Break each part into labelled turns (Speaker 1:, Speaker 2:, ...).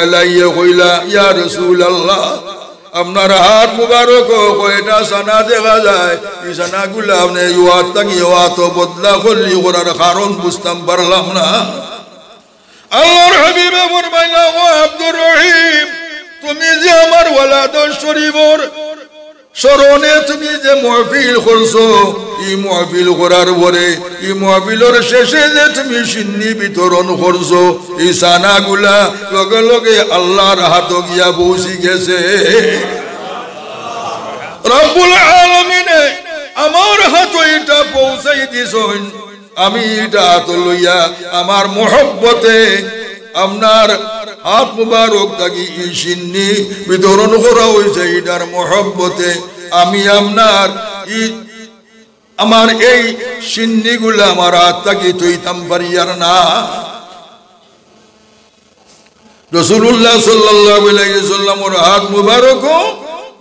Speaker 1: লাইয়া কইলা ইয়া রাসূলুল্লাহ আপনার হাত মুবারক কয়টা সানা দেখা যায় এই সানাগুলো আপনি ইওয়াত তাকি ইওয়াত বদলা করলি করার কারণ বুঝতাম পারলাম না আল্লাহর হাবিবে ফরমাইলা ও আব্দুর রহিম তুমি যে আমার ওয়ালাদুল শরীফর স্মরণে তুমি যে মাহফিল করছো এই মাহফিল করার পরে এই মাহফিলের শেষে যে তুমি সিন্নি বিতরণ করছো এই সানাগুলা লগে লগে আল্লাহর হাতে গিয়া পৌঁছে গেছে রব্বুল আলামিন আমার হাতে এটা পৌঁছাই দিছেন আমি এটা হাতে লইয়া আমার মহব্বতে আপনার হাত মুবারক থাকি এই সিন্নি বিতরণ করা হয়েছে এটার মহব্বতে আমি আপনার আমার এই সিন্নিগুলো আমার হাত থাকি তৈতাম পারিয়ার না রাসূলুল্লাহ সাল্লাল্লাহু আলাইহি ওয়াসাল্লামের হাত মুবারক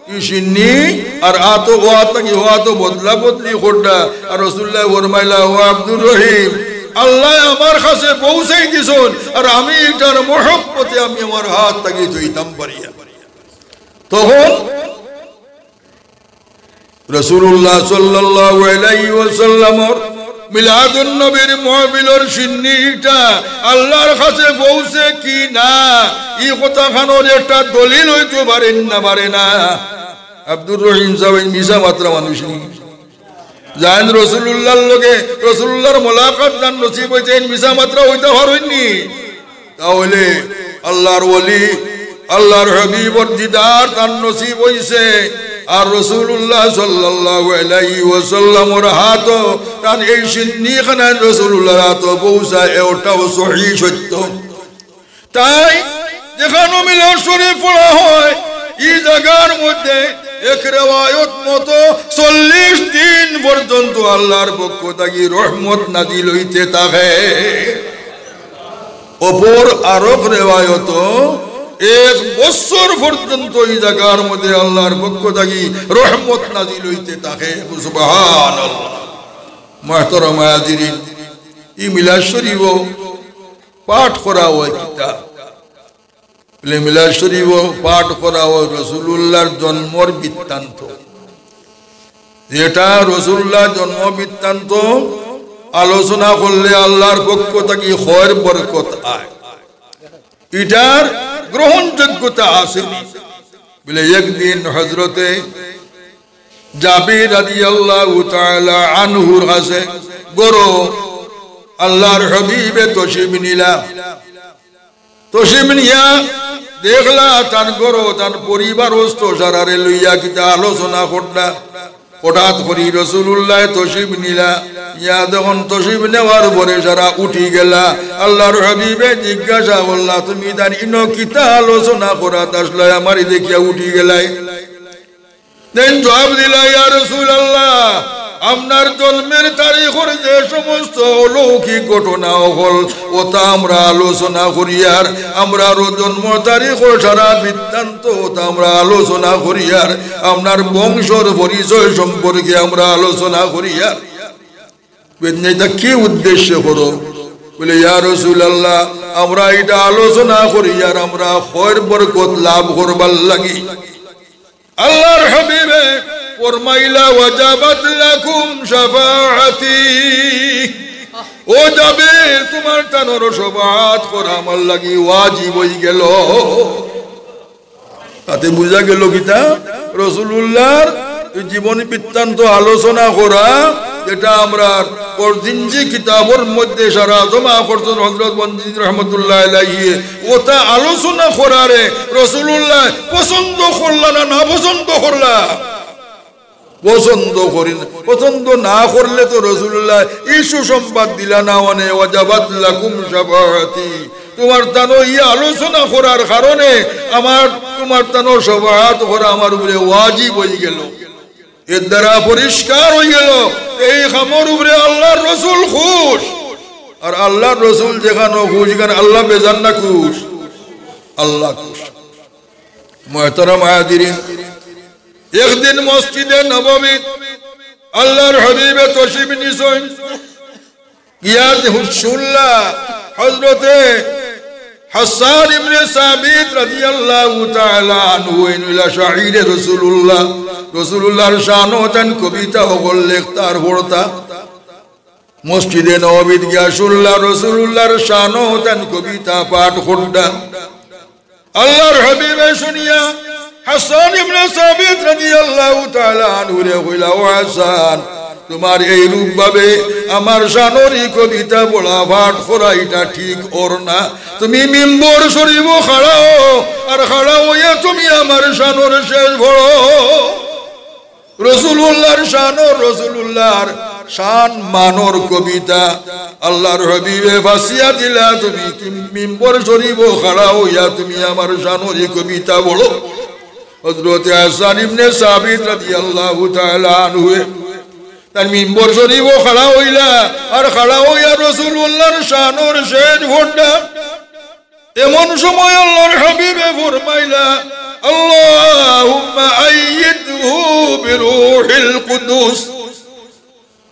Speaker 1: এই সিন্নি আর আতো ওয়া থাকি ওয়া তো বদলা বদলি করটা আর রাসূলুল্লাহ ফরমাইলা ও আব্দুর রহিম আল্লাহ আমার কাছে পৌঁছাই দিছেন আর আমি এটার মহব্বতে আমি আমার হাত থাকি ধুইতাম পারিয়া তখন রাসূলুল্লাহ সাল্লাল্লাহু আলাইহি ওয়াসাল্লামের মিলাদুন নবীর মাহফিলের সিন্নিটা আল্লাহর কাছে পৌঁছে কি না এই কথাখানোর একটা দলিল হইতে পারে না আব্দুর রহিম সাহেব মিশা মাত্রা মানুষ নি জান রাসূলুল্লাহর লগে রাসূলুল্লাহর মুলাকাত জান নসিব হইছে মিশা মাত্রা হইতে পারেননি তাহলে আল্লাহর ওলি আল্লাহর হাবিবর দিদার তার নসিব হইছে আর রাসূলুল্লাহ সাল্লাল্লাহু আলাইহি ওয়াসাল্লামের হাত তার এই সিন্নি খানা রাসূলুল্লাহর হাতে পৌঁছায় এটাও সহিহ সত্য তাই যেখানে মিলাদ শরীফ পড়া হয় এই জায়গার মধ্যে এক রিওয়ায়াত মতো 40 দিন পর্যন্ত আল্লাহর পক্ষ থেকে রহমত নাযিল হইতে থাকে অপর আরেক রিওয়ায়াত এক বছর পর্যন্ত এই জায়গার মধ্যে আল্লাহর পক্ষ থেকে রহমত নাযিল হইতে থাকে সুবহানাল্লাহ মুহতারাম হাজিরিন এই মিলাদ শরীফ পাঠ করা হয় কিতাব মিলাদ শরীফ পাঠ করা হয় রাসূলুল্লাহর জন্মের বৃত্তান্ত যেটা রাসূলুল্লাহর জন্ম বৃত্তান্ত আলোচনা করলে আল্লাহর পক্ষ থেকে খয়র বরকত আয় এটার গ্রহণযোগ্যতা আছে বলে একদিন হযরতে জাবির রাদিয়াল্লাহু তাআলা আনহুর কাছে গরো আল্লাহর হাবিবে তশরিফ নিয়া দেখলা তার গরো তার পরিবার যারারে লইয়া কিতা আলোচনা করলা হঠাৎ করি রাসূলুল্লাহ তশরিফ নিলা ইয়া যখন তশরিফ নেওয়ার পরে যারা উঠি গেলা আল্লাহর হাবিবে জিজ্ঞাসা করলা তুমি তার ইনো কিতা আলোচনা করা আসলে আমারে দেখিয়া উঠি গেলাই দেন জবাব দিলা ইয়া রাসূলুল্লাহ আপনার জন্মের তারিখের যে সমস্ত অলৌকিক ঘটনা হল ওটা আমরা আলোচনা করি আর আমরা জন্ম তারিখ সারা বৃত্তান্ত ওটা আমরা আলোচনা করি আর আপনার বংশর পরিচয় সম্পর্কে আমরা আলোচনা করি আর এটা কি উদ্দেশ্য করো বলে ইয়া রাসূলুল্লাহ আমরা এটা আলোচনা করি আর আমরা খয়র বরকত লাভ করবার লাগি আল্লাহর হাবিবে ফরমাইলা ওয়াজাবাত লাকুম শাফাআতি ও যাবে তোমার তানোর শাফাআত করা আমার লাগি ওয়াজিব হই গেল তাতে বুঝা গেল কিতা রাসূলুল্লাহর জীবন বৃত্তান্ত আলোচনা করা যেটা আমরা পরদিনজি কিতাবের মধ্যে সারা জমা করতেন হযরত বন্দিত রাহমাতুল্লাহ আলাইহি ওটা আলোচনা করারে রাসূলুল্লাহ পছন্দ করলা না পছন্দ করলা পছন্দ করেন পছন্দ না করলে তো রাসূলুল্লাহ ইসু সংবাদ দিলা না মানে ওয়াজাবাত লাকুম শাফাআতি তোমার তানো এই আলোচনা করার কারণে আমার তোমার তানো শাফাআত করা আমার উপরে ওয়াজিব হয়ে গেল এর দ্বারা পরিষ্কার হয়ে গেল এই খামর উপরে আল্লাহর রাসূল খুশ আর আল্লাহর রাসূল যেখানে খুশ যেখানে আল্লাহ বেজান না খুশ আল্লাহ খুশ মুহতারাম হাজিরিন একদিন মসজিদে নববী আল্লাহর হাবিবে তশরিফ নিছেন গিয়া শুনলা হযরতে হাসান ইবনে সাবিত রাদিয়াল্লাহু তাআলা আনহু ইলা শাহির রাসূলুল্লাহর শানওতান কবিতা হল লেখতার পড়তা মসজিদে নববীত গিয়া শুনলা রাসূলুল্লাহর শানওতান কবিতা পাঠ করতা আল্লাহর হাবিবে শুনিয়া হাসান ইবনে সাবিত রাদিয়াল্লাহু তাআলা আনহু রে কইলা ও হাসান তোমার এই রূপ ভাবে আমার শানরি কবিতা বলা পাঠ করা এটা ঠিক ওর না তুমি মিম্বর শরীফ খাড়াও আর খাড়া হইয়া তুমি আমার শানর শেষ পড়ো রাসূলুল্লাহর রাসূলুল্লাহর শান মানর কবিতা আল্লাহর হাবিবে ফাসিয়া দিলা তুমি মিম্বর শরীফ খাড়া হইয়া তুমি আমার শানরি কবিতা বলো হযরত হাসান ইবনে সাবিত রাদিয়াল্লাহু তাআলা আনহু তার মিম্বর শরীফ খাড়া হইলা আর খাড়া হইয়া রাসূলুল্লাহর শানর শেষ ভোটটা এমন সময় আল্লাহর হাবিবে ফরমাইলা আল্লাহুম্মা আইয়িদহু বিরূহিল কুদুস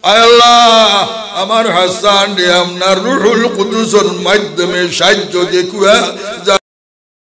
Speaker 1: আয় আল্লাহ আমার হাসান রে আপনার রূহুল কুদুসের মাধ্যমে সাহায্য দেখুয়া